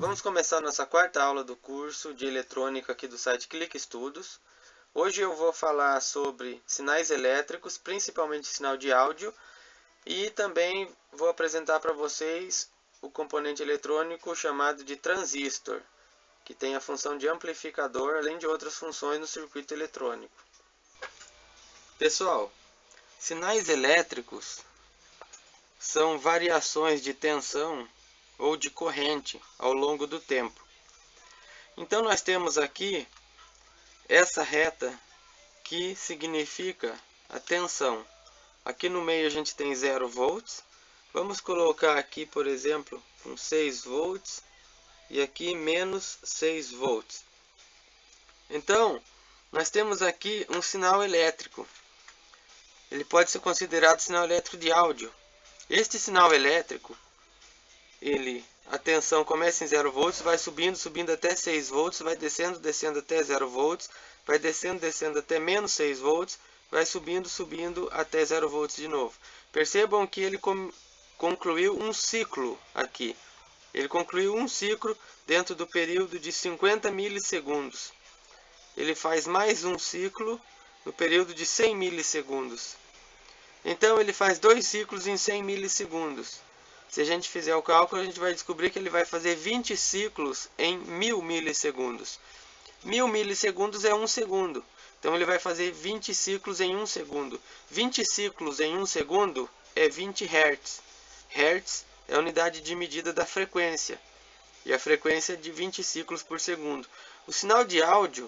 Vamos começar nossa quarta aula do curso de eletrônica aqui do site Clique Estudos. Hoje eu vou falar sobre sinais elétricos, principalmente sinal de áudio, e também vou apresentar para vocês o componente eletrônico chamado de transistor, que tem a função de amplificador, além de outras funções no circuito eletrônico. Pessoal, sinais elétricos são variações de tensão ou de corrente ao longo do tempo. Então nós temos aqui essa reta que significa a tensão. Aqui no meio a gente tem 0 volts. Vamos colocar aqui, por exemplo, um 6 volts e aqui menos 6 volts. Então nós temos aqui um sinal elétrico. Ele pode ser considerado sinal elétrico de áudio. Este sinal elétrico, a tensão começa em 0 volts, vai subindo até 6 volts, vai descendo até 0 volts, vai descendo até menos 6 volts, vai subindo até 0 volts de novo. Percebam que ele concluiu um ciclo aqui. Ele concluiu um ciclo dentro do período de 50 milissegundos. Ele faz mais um ciclo no período de 100 milissegundos. Então ele faz 2 ciclos em 100 milissegundos. Se a gente fizer o cálculo, a gente vai descobrir que ele vai fazer 20 ciclos em 1000 milissegundos. 1000 milissegundos é 1 segundo. Então ele vai fazer 20 ciclos em 1 segundo. 20 ciclos em 1 segundo é 20 Hz. Hertz é a unidade de medida da frequência. E a frequência é de 20 ciclos por segundo. O sinal de áudio,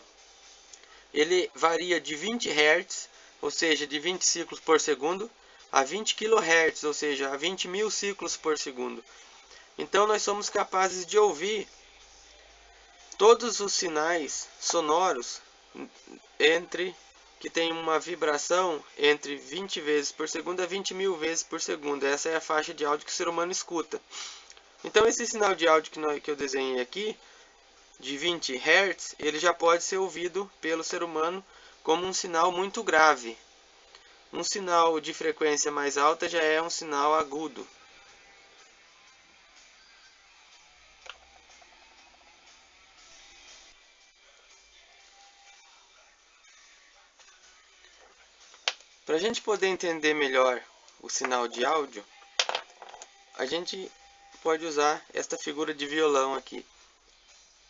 ele varia de 20 Hz, ou seja, de 20 ciclos por segundo, a 20 kHz, ou seja, a 20 mil ciclos por segundo. Então nós somos capazes de ouvir todos os sinais sonoros que tem uma vibração entre 20 vezes por segundo a 20 mil vezes por segundo. Essa é a faixa de áudio que o ser humano escuta. Então esse sinal de áudio que eu desenhei aqui, de 20 Hz, ele já pode ser ouvido pelo ser humano como um sinal muito grave. Um sinal de frequência mais alta já é um sinal agudo. Para a gente poder entender melhor o sinal de áudio, a gente pode usar esta figura de violão aqui.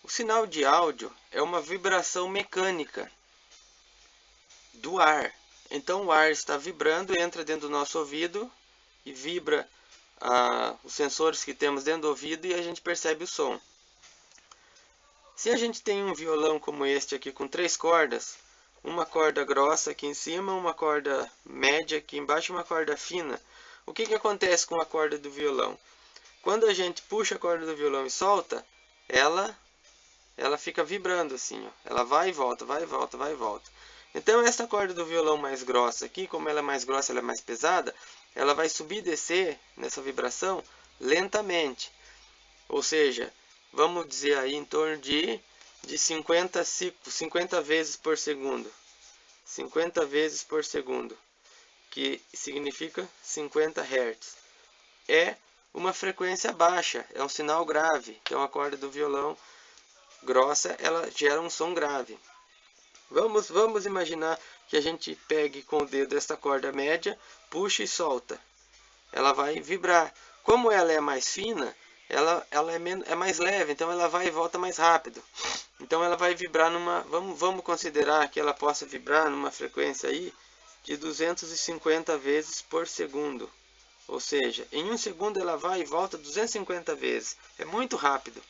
O sinal de áudio é uma vibração mecânica do ar. Então o ar está vibrando, entra dentro do nosso ouvido e vibra os sensores que temos dentro do ouvido e a gente percebe o som. Se a gente tem um violão como este aqui com 3 cordas, uma corda grossa aqui em cima, uma corda média aqui embaixo e uma corda fina, o que acontece com a corda do violão? Quando a gente puxa a corda do violão e solta, ela fica vibrando assim, ó. Ela vai e volta, vai e volta, vai e volta. Então essa corda do violão mais grossa aqui, como ela é mais grossa, ela é mais pesada, ela vai subir e descer nessa vibração lentamente. Ou seja, vamos dizer aí em torno de 50 ciclos, 50 vezes por segundo. 50 vezes por segundo, que significa 50 Hz. É uma frequência baixa, é um sinal grave. Então a corda do violão grossa, ela gera um som grave. Vamos imaginar que a gente pegue com o dedo esta corda média, puxa e solta. Ela vai vibrar. Como ela é mais fina, ela é mais leve, então ela vai e volta mais rápido. Então ela vai vibrar vamos considerar que ela possa vibrar numa frequência aí de 250 vezes por segundo. Ou seja, em 1 segundo ela vai e volta 250 vezes. É muito rápido.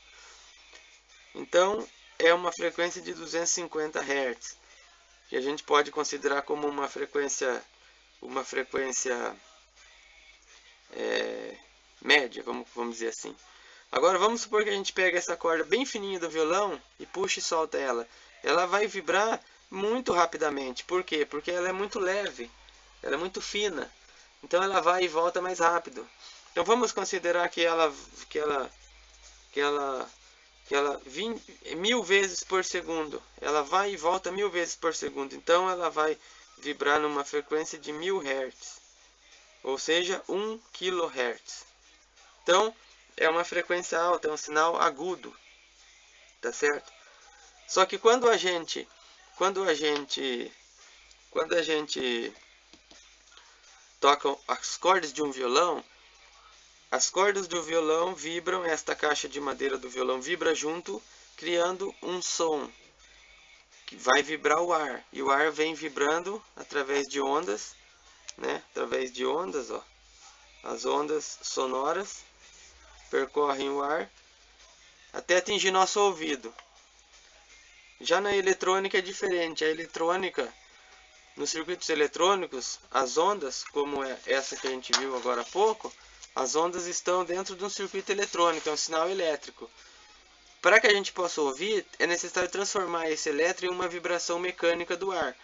Então é uma frequência de 250 Hz, que a gente pode considerar como uma frequência média, vamos dizer assim. Agora vamos supor que a gente pega essa corda bem fininha do violão e puxa e solta ela. Ela vai vibrar muito rapidamente. Por quê? Porque ela é muito leve, ela é muito fina. Então ela vai e volta mais rápido. Então vamos considerar que ela 1000 vezes por segundo. Ela vai e volta 1000 vezes por segundo. Então ela vai vibrar numa frequência de 1000 Hz. Ou seja, 1 kHz. Então é uma frequência alta, é um sinal agudo. tá certo? Só que quando a gente toca as cordas de um violão, as cordas do violão vibram, esta caixa de madeira do violão vibra junto, criando um som que vai vibrar o ar, e o ar vem vibrando através de ondas, né? Através de ondas, ó. As ondas sonoras percorrem o ar até atingir nosso ouvido. Já na eletrônica é diferente. A eletrônica, nos circuitos eletrônicos, as ondas, como é essa que a gente viu agora há pouco, as ondas estão dentro de um circuito eletrônico, é um sinal elétrico. Para que a gente possa ouvir, é necessário transformar esse elétrico em uma vibração mecânica do ar.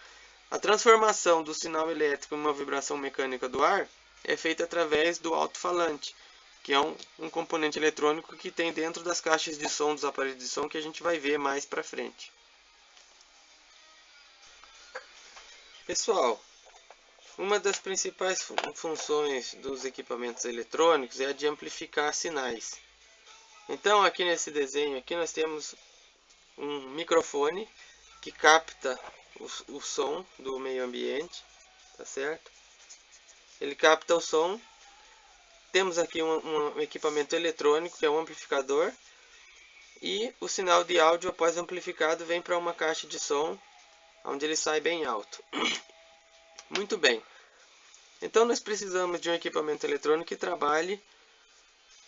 A transformação do sinal elétrico em uma vibração mecânica do ar é feita através do alto-falante, que é um componente eletrônico que tem dentro das caixas de som dos aparelhos de som, que a gente vai ver mais para frente. Pessoal, uma das principais funções dos equipamentos eletrônicos é a de amplificar sinais. Então, aqui nesse desenho aqui nós temos um microfone que capta o som do meio ambiente, tá certo? Ele capta o som. Temos aqui um equipamento eletrônico, que é um amplificador, e o sinal de áudio após amplificado vem para uma caixa de som, onde ele sai bem alto. Muito bem. Então nós precisamos de um equipamento eletrônico que trabalhe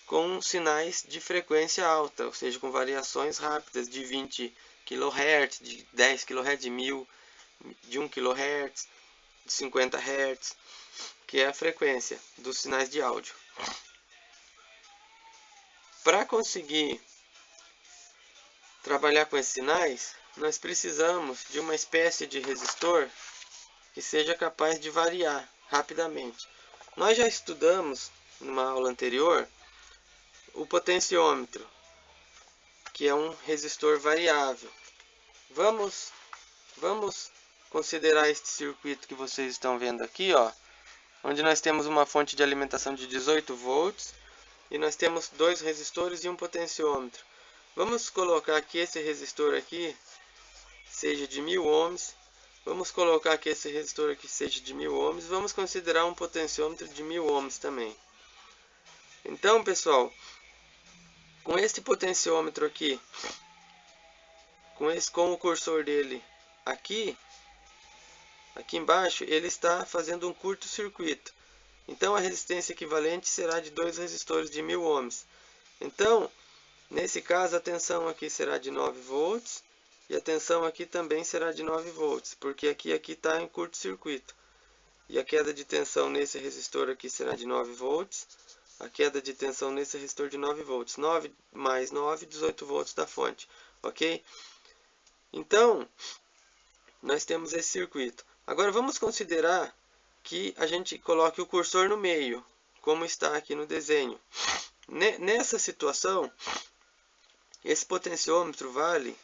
com sinais de frequência alta, ou seja, com variações rápidas de 20 kHz, de 10 kHz, de 1000, de 1 kHz, de 50 Hz, que é a frequência dos sinais de áudio. Para conseguir trabalhar com esses sinais, nós precisamos de uma espécie de resistor que seja capaz de variar rapidamente. Nós já estudamos, numa aula anterior, o potenciômetro, que é um resistor variável. Vamos considerar este circuito que vocês estão vendo aqui, ó, onde nós temos uma fonte de alimentação de 18 volts e nós temos dois resistores e um potenciômetro. Vamos colocar que esse resistor aqui seja de 1000 ohms. Vamos colocar que esse resistor aqui seja de 1000 ohms. Vamos considerar um potenciômetro de 1000 ohms também. Então, pessoal, com este potenciômetro aqui, com o cursor dele aqui embaixo, ele está fazendo um curto-circuito. Então a resistência equivalente será de dois resistores de 1000 ohms. Então, nesse caso, a tensão aqui será de 9 volts e a tensão aqui também será de 9 volts, porque aqui está em curto-circuito. E a queda de tensão nesse resistor aqui será de 9 volts. A queda de tensão nesse resistor de 9 volts. 9 mais 9, 18 volts da fonte. Ok? Então, nós temos esse circuito. Agora vamos considerar que a gente coloque o cursor no meio, como está aqui no desenho. Nessa situação, esse potenciômetro vale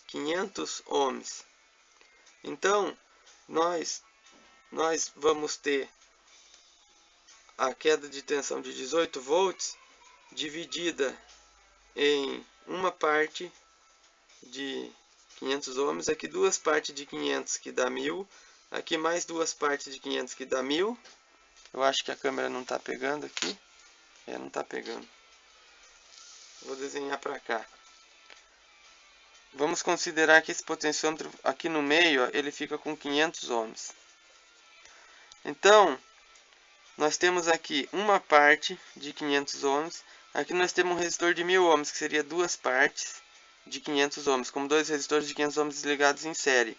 500 ohms. Então, nós vamos ter a queda de tensão de 18 volts dividida em uma parte de 500 ohms, aqui duas partes de 500 que dá 1000, aqui mais duas partes de 500 que dá 1000. Eu acho que a câmera não está pegando aqui. Não está pegando. Vou desenhar para cá. Vamos considerar que esse potenciômetro aqui no meio, ó, ele fica com 500 ohms. Então, nós temos aqui uma parte de 500 ohms. Aqui nós temos um resistor de 1000 ohms, que seria duas partes de 500 ohms, como dois resistores de 500 ohms ligados em série.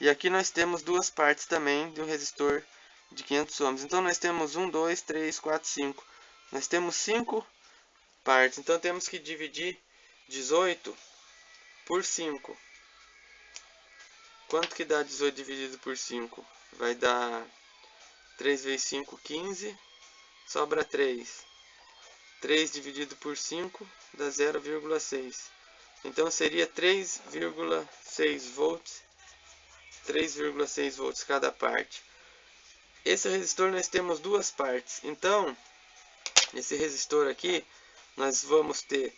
E aqui nós temos duas partes também de um resistor de 500 ohms. Então nós temos 1, 2, 3, 4, 5. Nós temos 5 partes. Então temos que dividir 18 por 5. Quanto que dá 18 dividido por 5? Vai dar 3 vezes 5, 15. Sobra 3. 3 dividido por 5 dá 0,6. Então seria 3,6 volts. 3,6 volts cada parte. Esse resistor nós temos duas partes. Então, esse resistor aqui, nós vamos ter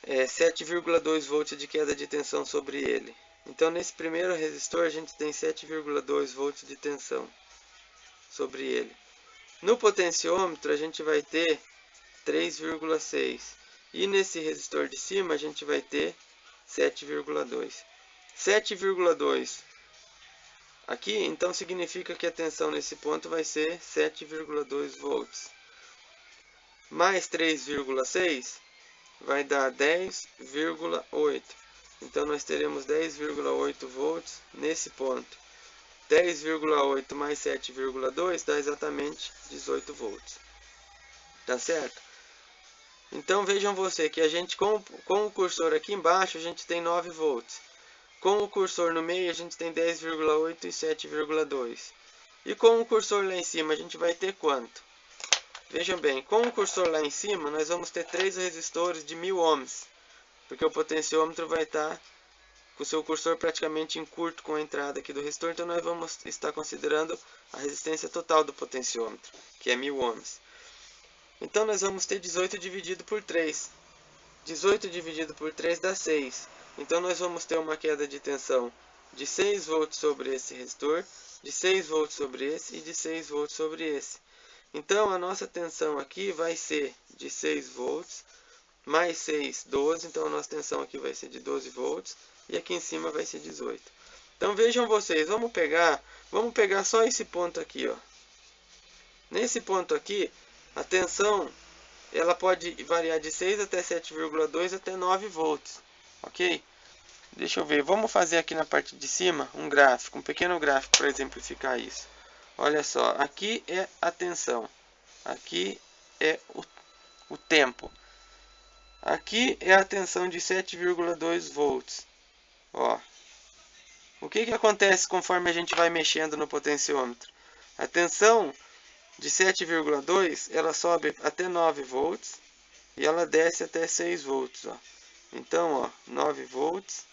7,2 volts de queda de tensão sobre ele. Então nesse primeiro resistor a gente tem 7,2 volts de tensão sobre ele. No potenciômetro a gente vai ter 3,6. E nesse resistor de cima a gente vai ter 7,2. 7,2 aqui, então significa que a tensão nesse ponto vai ser 7,2 volts. Mais 3,6 vai dar 10,8. Então nós teremos 10,8 volts nesse ponto. 10,8 mais 7,2 dá exatamente 18 volts. Tá certo? Então vejam você que a gente com o cursor aqui embaixo a gente tem 9 volts. Com o cursor no meio a gente tem 10,8 e 7,2. E com o cursor lá em cima a gente vai ter quanto? Vejam bem, com o cursor lá em cima nós vamos ter 3 resistores de 1000 ohms. Porque o potenciômetro vai estar com o seu cursor praticamente em curto com a entrada aqui do resistor. Então nós vamos estar considerando a resistência total do potenciômetro, que é 1000 ohms. Então nós vamos ter 18 dividido por 3. 18 dividido por 3 dá 6. Então nós vamos ter uma queda de tensão de 6 volts sobre esse resistor, de 6 volts sobre esse e de 6 volts sobre esse. Então a nossa tensão aqui vai ser de 6 volts mais 6, 12. Então a nossa tensão aqui vai ser de 12 volts e aqui em cima vai ser 18. Então vejam vocês, vamos pegar só esse ponto aqui, ó. Nesse ponto aqui, a tensão ela pode variar de 6 até 7,2 até 9 volts, ok? Deixa eu ver, vamos fazer aqui na parte de cima um gráfico, um pequeno gráfico para exemplificar isso. Olha só, aqui é a tensão, aqui é o tempo. Aqui é a tensão de 7,2 volts. Ó, o que acontece conforme a gente vai mexendo no potenciômetro? A tensão de 7,2 ela sobe até 9 volts e ela desce até 6 volts. Ó. Então, ó, 9 volts,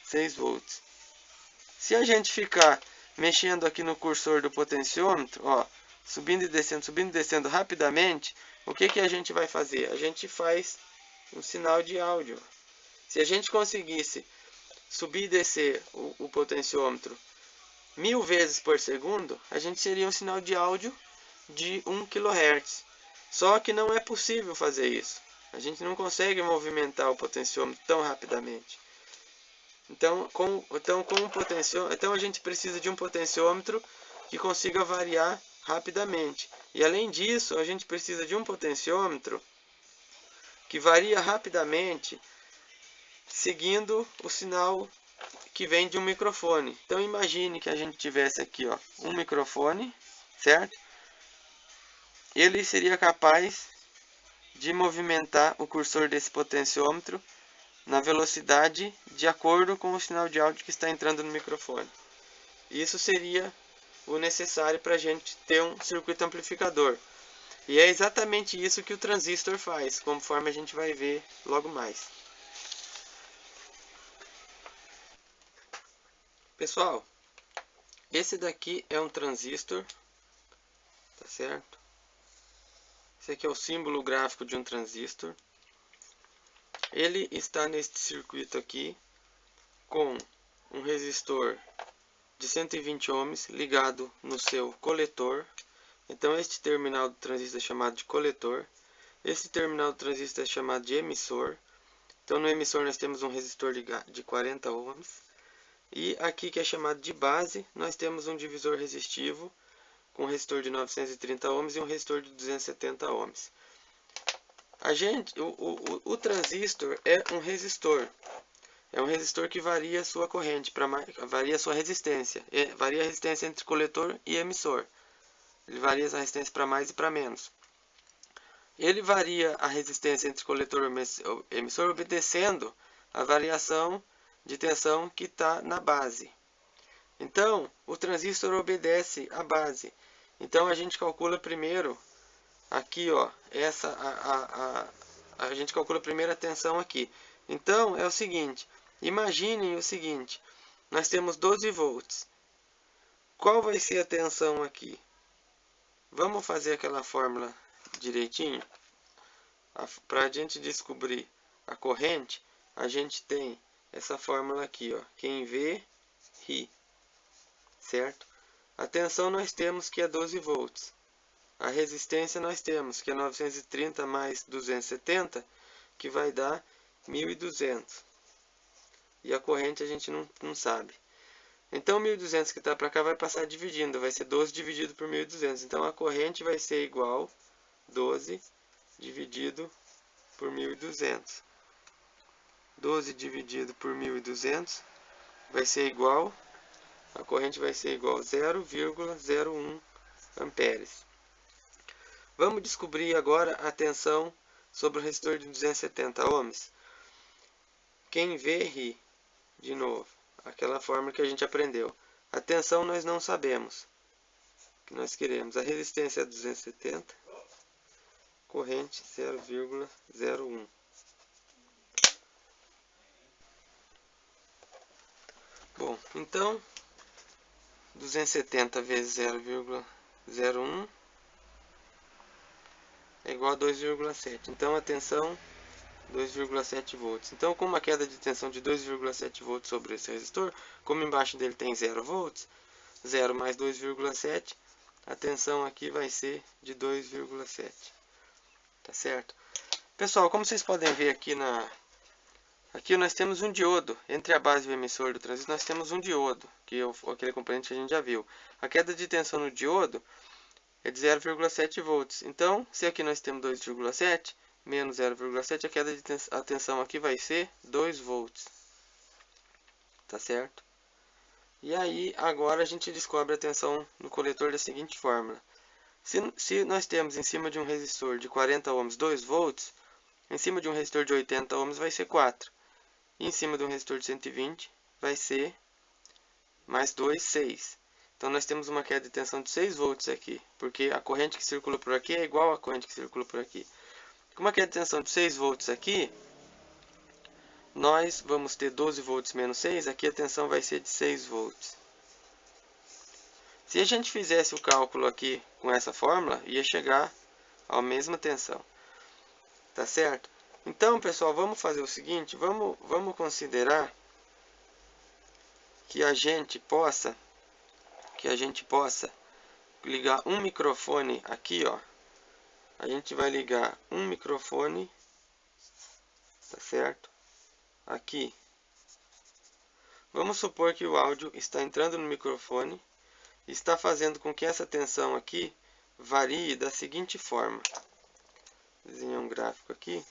6 volts. Se a gente ficar mexendo aqui no cursor do potenciômetro, ó, subindo e descendo rapidamente, o que a gente vai fazer? A gente faz um sinal de áudio. Se a gente conseguisse subir e descer o potenciômetro 1000 vezes por segundo, a gente seria um sinal de áudio de 1 kHz. Só que não é possível fazer isso. A gente não consegue movimentar o potenciômetro tão rapidamente. Então a gente precisa de um potenciômetro que consiga variar rapidamente. E além disso, a gente precisa de um potenciômetro que varia rapidamente seguindo o sinal que vem de um microfone. Então imagine que a gente tivesse aqui, ó, um microfone, certo? Ele seria capaz de movimentar o cursor desse potenciômetro na velocidade de acordo com o sinal de áudio que está entrando no microfone. Isso seria o necessário para a gente ter um circuito amplificador. E é exatamente isso que o transistor faz, conforme a gente vai ver logo mais. Pessoal, esse daqui é um transistor, tá certo? Esse aqui é o símbolo gráfico de um transistor. Ele está neste circuito aqui com um resistor de 120 ohms ligado no seu coletor. Então este terminal do transistor é chamado de coletor. Esse terminal do transistor é chamado de emissor. Então no emissor nós temos um resistor de 40 ohms. E aqui que é chamado de base, nós temos um divisor resistivo com um resistor de 930 ohms e um resistor de 270 ohms. O transistor é um resistor. É um resistor que varia a sua corrente, varia a sua resistência. Varia a resistência entre coletor e emissor. Ele varia a resistência para mais e para menos. Ele varia a resistência entre coletor e emissor obedecendo a variação de tensão que está na base. Então, o transistor obedece à base. Então, a gente calcula primeiro aqui, ó, a gente calcula primeiro a tensão aqui. Então, é o seguinte, imaginem o seguinte, nós temos 12 volts. Qual vai ser a tensão aqui? Vamos fazer aquela fórmula direitinho para a gente descobrir a corrente, a gente tem essa fórmula aqui, ó. Quem vê, ri. Certo? A tensão nós temos que é 12 volts. A resistência nós temos que é 930 mais 270, que vai dar 1200. E a corrente a gente não sabe. Então 1200 que está para cá vai passar dividindo, vai ser 12 dividido por 1200. Então a corrente vai ser igual 12 dividido por 1200. 12 dividido por 1200 vai ser igual, a corrente vai ser igual a 0,01 amperes. Vamos descobrir agora a tensão sobre o resistor de 270 ohms. Quem vê, ri. De novo, aquela fórmula que a gente aprendeu. A tensão nós não sabemos, o que nós queremos. A resistência é 270, corrente 0,01. Bom, então 270 vezes 0,01 é igual a 2,7. Então a tensão 2,7 volts. Então, com uma queda de tensão de 2,7 volts sobre esse resistor, como embaixo dele tem 0 volts, 0 mais 2,7, a tensão aqui vai ser de 2,7. Tá certo? Pessoal, como vocês podem ver aqui aqui nós temos um diodo. Entre a base e o emissor do transistor nós temos um diodo, que é aquele componente que a gente já viu. A queda de tensão no diodo é de 0,7 volts. Então, se aqui nós temos 2,7, menos 0,7, a queda de tensão aqui vai ser 2 volts. Tá certo? E aí, agora a gente descobre a tensão no coletor da seguinte fórmula. Se nós temos em cima de um resistor de 40 ohms 2 volts, em cima de um resistor de 80 ohms vai ser 4. E em cima de um resistor de 120 vai ser mais 2, 6. Então nós temos uma queda de tensão de 6 volts aqui, porque a corrente que circula por aqui é igual à corrente que circula por aqui. Com uma queda de tensão de 6 volts aqui, nós vamos ter 12 volts menos 6, aqui a tensão vai ser de 6 volts. Se a gente fizesse o cálculo aqui com essa fórmula, ia chegar à mesma tensão. Tá certo? Então, pessoal, vamos fazer o seguinte, vamos considerar que a gente possa ligar um microfone aqui, ó. A gente vai ligar um microfone, tá certo? Aqui. Vamos supor que o áudio está entrando no microfone e está fazendo com que essa tensão aqui varie da seguinte forma. Vou desenhar um gráfico aqui.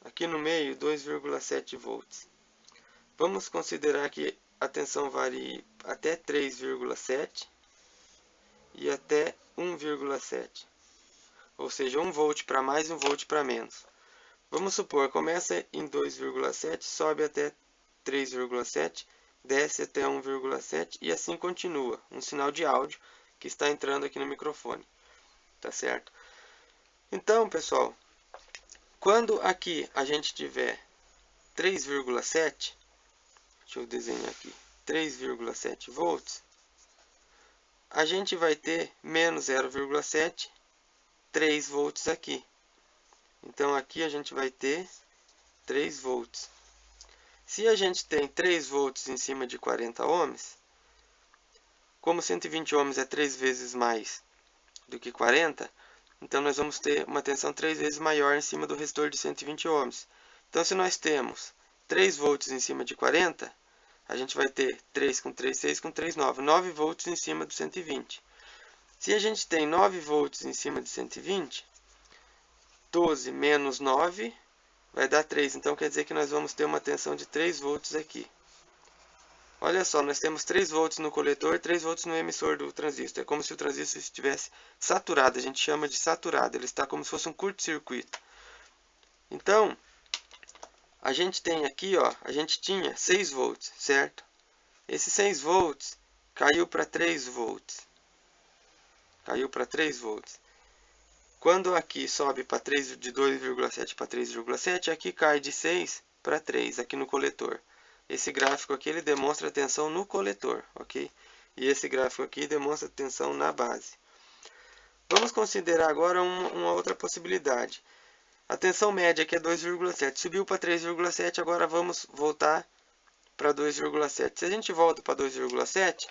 Aqui no meio, 2,7 volts. Vamos considerar que a tensão varie até 3,7 e até 1,7. Ou seja, 1 volt para mais e 1 volt para menos. Vamos supor, começa em 2,7, sobe até 3,7, desce até 1,7 e assim continua. Um sinal de áudio que está entrando aqui no microfone. Tá certo? Então, pessoal, quando aqui a gente tiver 3,7, deixa eu desenhar aqui, 3,7 volts, a gente vai ter menos 0,7, 3 volts aqui. Então aqui a gente vai ter 3 volts. Se a gente tem 3 volts em cima de 40 ohms, como 120 ohms é 3 vezes mais do que 40, então nós vamos ter uma tensão 3 vezes maior em cima do resistor de 120 ohms. Então se nós temos 3 volts em cima de 40, a gente vai ter 3 com 3, 6 com 3, 9. 9 volts em cima do 120. Se a gente tem 9 volts em cima de 120, 12 menos 9 vai dar 3. Então quer dizer que nós vamos ter uma tensão de 3 volts aqui. Olha só, nós temos 3 volts no coletor e 3 volts no emissor do transistor. É como se o transistor estivesse saturado. A gente chama de saturado. Ele está como se fosse um curto-circuito. Então, a gente tem aqui, ó, a gente tinha 6 volts, certo? Esse 6 volts caiu para 3 volts. Caiu para 3 volts. Quando aqui sobe para 3, de 2,7 para 3,7, aqui cai de 6 para 3, aqui no coletor. Esse gráfico aqui ele demonstra a tensão no coletor, ok? E esse gráfico aqui demonstra a tensão na base. Vamos considerar agora uma outra possibilidade. A tensão média aqui é 2,7. Subiu para 3,7, agora vamos voltar para 2,7. Se a gente volta para 2,7,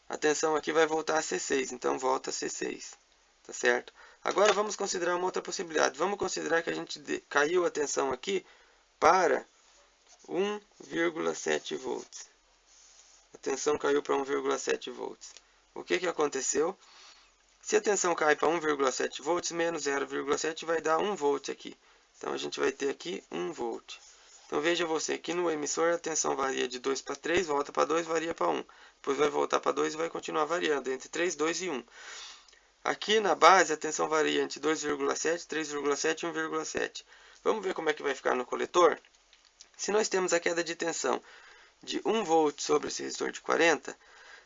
a tensão aqui vai voltar a C6. Então volta a C6. Tá certo? Agora vamos considerar uma outra possibilidade. Vamos considerar que a gente caiu a tensão aqui para 1,7 volts. A tensão caiu para 1,7 volts. O que aconteceu? Se a tensão cai para 1,7 volts, menos 0,7 vai dar 1 volt aqui. Então a gente vai ter aqui 1 volt. Então veja você que no emissor a tensão varia de 2 para 3, volta para 2, varia para 1. Depois vai voltar para 2 e vai continuar variando entre 3, 2 e 1. Aqui na base a tensão varia entre 2,7, 3,7 e 1,7. Vamos ver como é que vai ficar no coletor? Se nós temos a queda de tensão de 1 volt sobre esse resistor de 40,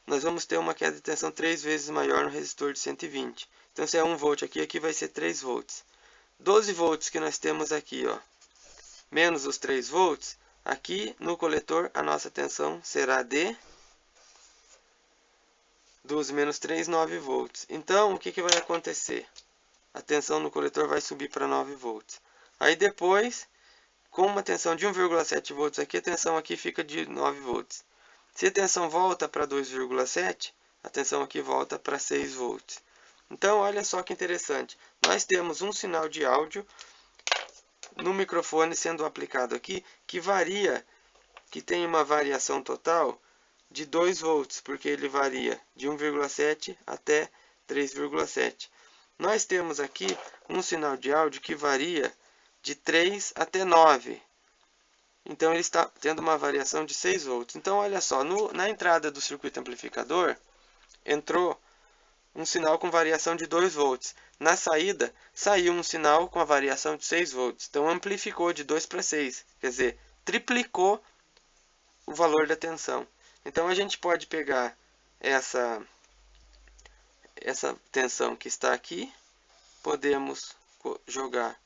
nós vamos ter uma queda de tensão 3 vezes maior no resistor de 120. Então se é 1 volt aqui, aqui vai ser 3 volts. 12 volts que nós temos aqui, ó, menos os 3 volts, aqui no coletor a nossa tensão será de 12 menos 3, 9 volts. Então, o que vai acontecer? A tensão no coletor vai subir para 9 volts. Aí depois, com uma tensão de 1,7 volts aqui, a tensão aqui fica de 9 volts. Se a tensão volta para 2,7, a tensão aqui volta para 6 volts. Então, olha só que interessante. Nós temos um sinal de áudio no microfone sendo aplicado aqui, que varia, que tem uma variação total de 2 volts, porque ele varia de 1,7 até 3,7. Nós temos aqui um sinal de áudio que varia de 3 até 9. Então ele está tendo uma variação de 6 volts. Então olha só, na entrada do circuito amplificador entrou um sinal com variação de 2 volts. Na saída saiu um sinal com a variação de 6 volts. Então amplificou de 2 para 6, quer dizer, triplicou o valor da tensão. Então a gente pode pegar essa tensão que está aqui, podemos jogar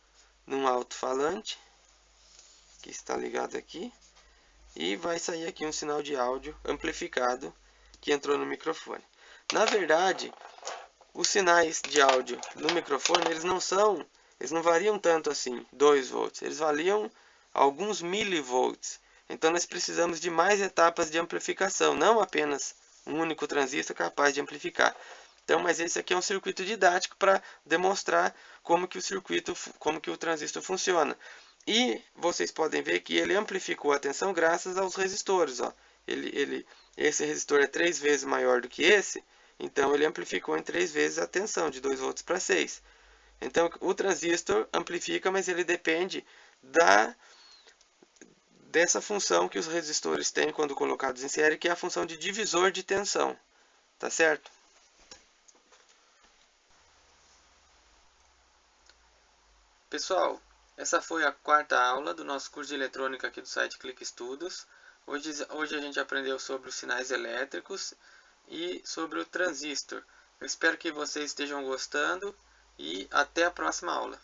num alto-falante que está ligado aqui e vai sair aqui um sinal de áudio amplificado que entrou no microfone. Na verdade, os sinais de áudio no microfone eles não variam tanto assim, 2 volts, eles variam alguns milivolts. Então nós precisamos de mais etapas de amplificação, não apenas um único transistor capaz de amplificar. Então, mas esse aqui é um circuito didático para demonstrar como que o transistor funciona. E vocês podem ver que ele amplificou a tensão graças aos resistores, ó. Esse resistor é 3 vezes maior do que esse, então ele amplificou em 3 vezes a tensão, de 2 volts para 6. Então o transistor amplifica, mas ele depende dessa função que os resistores têm quando colocados em série, que é a função de divisor de tensão. Tá certo? Pessoal, essa foi a 4ª aula do nosso curso de eletrônica aqui do site Clique Estudos. Hoje a gente aprendeu sobre os sinais elétricos e sobre o transistor. Eu espero que vocês estejam gostando e até a próxima aula.